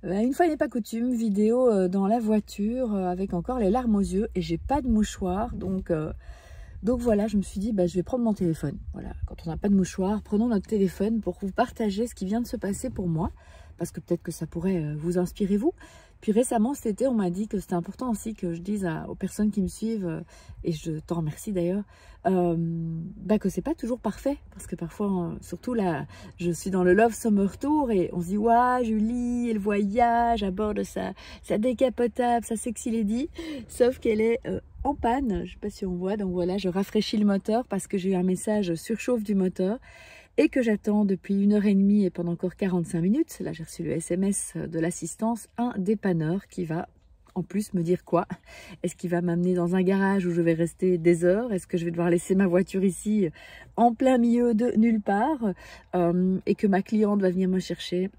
Une fois n'est pas coutume, vidéo dans la voiture avec encore les larmes aux yeux et j'ai pas de mouchoir. Donc voilà, je me suis dit, je vais prendre mon téléphone. Voilà, quand on n'a pas de mouchoir, prenons notre téléphone pour vous partager ce qui vient de se passer pour moi. Parce que peut-être que ça pourrait vous inspirer vous. Puis récemment, cet été, on m'a dit que c'était important aussi que je dise aux personnes qui me suivent, et je t'en remercie d'ailleurs, que c'est pas toujours parfait. Parce que parfois, surtout là, je suis dans le Love Summer Tour et on se dit, waouh, Julie, elle voyage à bord de sa décapotable, sa sexy lady. Sauf qu'elle est en panne, je sais pas si on voit, donc voilà, je rafraîchis le moteur parce que j'ai eu un message surchauffe du moteur. Et que j'attends depuis 1h30 et pendant encore 45 minutes. Là, j'ai reçu le SMS de l'assistance, un dépanneur qui va en plus me dire quoi? Est-ce qu'il va m'amener dans un garage où je vais rester des heures? Est-ce que je vais devoir laisser ma voiture ici en plein milieu de nulle part et que ma cliente va venir me chercher?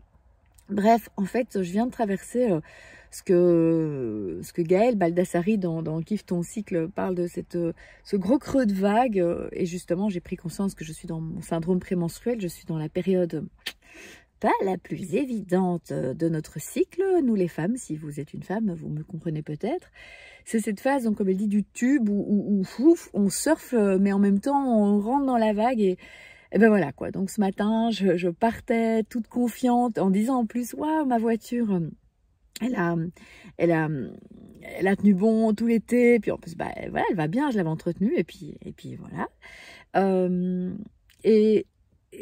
Bref, en fait, je viens de traverser ce que Gaël Baldassari dans Kiffe ton cycle parle de ce gros creux de vague. Et justement, j'ai pris conscience que je suis dans mon syndrome prémenstruel. Je suis dans la période pas la plus évidente de notre cycle. Nous les femmes, si vous êtes une femme, vous me comprenez peut-être. C'est cette phase, donc, comme elle dit, du tube où on surfe, mais en même temps, on rentre dans la vague et ben voilà quoi. Donc ce matin, je partais toute confiante en disant en plus, waouh, ma voiture, elle a tenu bon tout l'été. Puis en plus, voilà, elle va bien, je l'avais entretenue. Et puis voilà. Et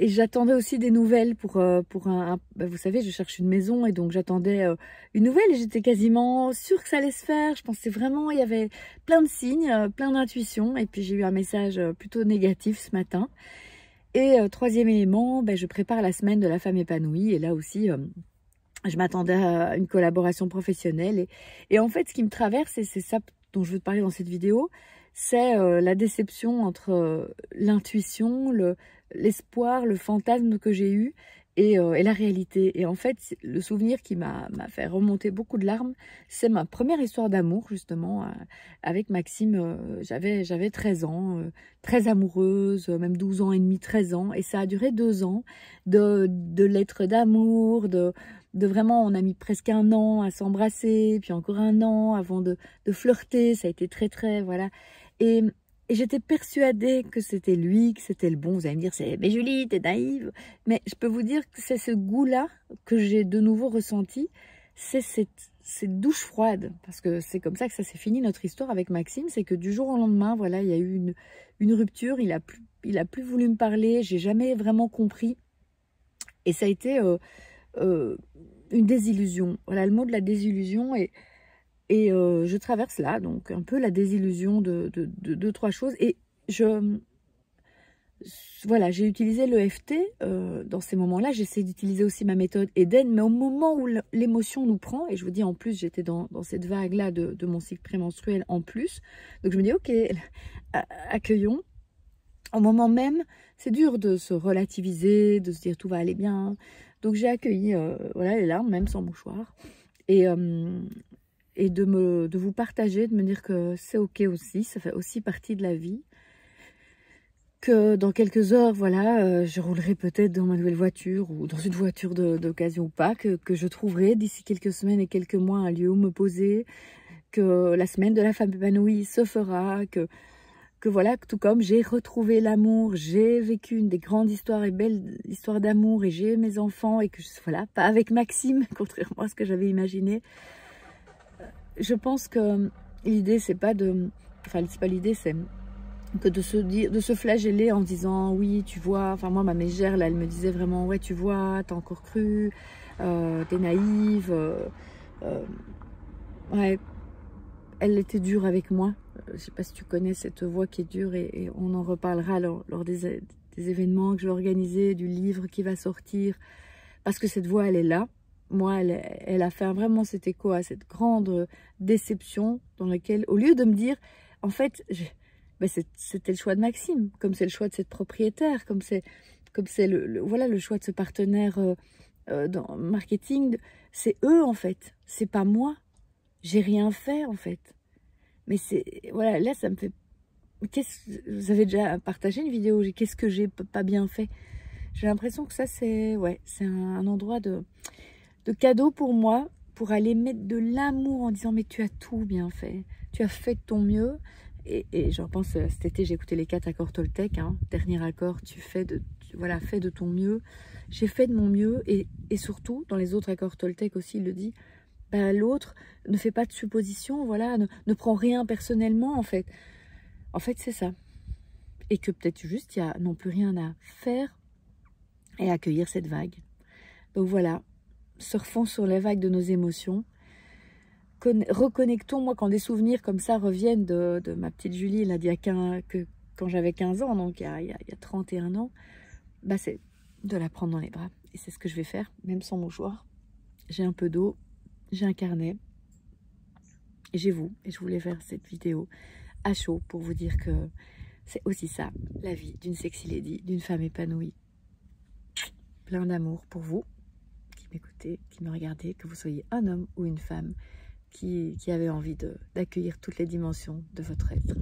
j'attendais aussi des nouvelles pour vous savez, je cherche une maison et donc j'attendais une nouvelle et j'étais quasiment sûre que ça allait se faire. Je pensais vraiment, il y avait plein de signes, plein d'intuitions. Et puis j'ai eu un message plutôt négatif ce matin. Et troisième élément, je prépare la semaine de la femme épanouie. Et là aussi, je m'attendais à une collaboration professionnelle. Et en fait, ce qui me traverse, et c'est ça dont je veux te parler dans cette vidéo, c'est la déception entre l'intuition, l'espoir, le fantasme que j'ai eu et la réalité. Et en fait, le souvenir qui m'a fait remonter beaucoup de larmes, c'est ma première histoire d'amour, justement, avec Maxime. J'avais 13 ans, très amoureuse, même 12 ans et demi, 13 ans. Et ça a duré 2 ans de lettres d'amour, de vraiment, on a mis presque 1 an à s'embrasser, puis encore 1 an avant de flirter. Ça a été très, très, voilà. Et j'étais persuadée que c'était lui, que c'était le bon. Vous allez me dire, mais Julie, t'es naïve. Mais je peux vous dire que c'est ce goût-là que j'ai de nouveau ressenti. C'est cette douche froide. Parce que c'est comme ça que ça s'est fini notre histoire avec Maxime. C'est que du jour au lendemain, voilà, il y a eu une rupture. Il a plus voulu me parler. J'ai jamais vraiment compris. Et ça a été une désillusion. Voilà le mot de la désillusion. Et je traverse là, donc un peu la désillusion de 2-3 choses. Et voilà, j'ai utilisé l'EFT dans ces moments-là. J'essaie d'utiliser aussi ma méthode Eden, mais au moment où l'émotion nous prend, et je vous dis en plus, j'étais dans cette vague-là de mon cycle prémenstruel en plus. Donc je me dis, ok, accueillons. Au moment même, c'est dur de se relativiser, de se dire tout va aller bien. Donc j'ai accueilli voilà, les larmes, même sans mouchoir. Et de vous partager, de me dire que c'est ok aussi, ça fait aussi partie de la vie. Que dans quelques heures, voilà, je roulerai peut-être dans ma nouvelle voiture ou dans une voiture d'occasion ou pas, que je trouverai d'ici quelques semaines et quelques mois un lieu où me poser, que la semaine de la femme épanouie se fera, que voilà, tout comme j'ai retrouvé l'amour, j'ai vécu une des grandes histoires et belles histoires d'amour et j'ai mes enfants et que, voilà, pas avec Maxime, contrairement à ce que j'avais imaginé. Je pense que l'idée, c'est pas de... Enfin, c'est pas l'idée, c'est que de se flageller en disant, oui, tu vois... Enfin, moi, ma mégère, là, elle me disait vraiment, ouais, tu vois, t'as encore cru, t'es naïve. Ouais, elle était dure avec moi. Je sais pas si tu connais cette voix qui est dure et on en reparlera lors des événements que je vais organiser, du livre qui va sortir. Parce que cette voix, elle est là. Moi, elle a fait vraiment cet écho à cette grande déception dans laquelle, au lieu de me dire, en fait, c'était le choix de Maxime, comme c'est le choix de cette propriétaire, comme c'est voilà, le choix de ce partenaire dans le marketing, c'est eux en fait, c'est pas moi. J'ai rien fait en fait. Mais c'est, voilà, là ça me fait, vous avez déjà partagé une vidéo, qu'est-ce que j'ai pas bien fait? J'ai l'impression que ça c'est, ouais, c'est un endroit de cadeau pour moi, pour aller mettre de l'amour en disant mais tu as tout bien fait, tu as fait de ton mieux. Et je repense, cet été, j'ai écouté les 4 accords Toltec, hein. Dernier accord, voilà, fais de ton mieux. J'ai fait de mon mieux, et surtout, dans les autres accords Toltec aussi, il le dit, bah, l'autre ne fait pas de suppositions, voilà, ne prend rien personnellement, en fait. En fait, c'est ça. Et que peut-être juste, il n'y a non plus rien à faire et accueillir cette vague. Donc voilà, surfons sur les vagues de nos émotions. Reconnectons, moi, quand des souvenirs comme ça reviennent de ma petite Julie, là, quand j'avais 15 ans, donc il y a 31 ans, bah, c'est de la prendre dans les bras. Et c'est ce que je vais faire, même sans mouchoir. J'ai un peu d'eau, j'ai un carnet, et j'ai vous. Et je voulais faire cette vidéo à chaud pour vous dire que c'est aussi ça, la vie d'une sexy lady, d'une femme épanouie. Plein d'amour pour vous qui m'écoutez, qui me regardez, que vous soyez un homme ou une femme qui avait envie d'accueillir toutes les dimensions de votre être.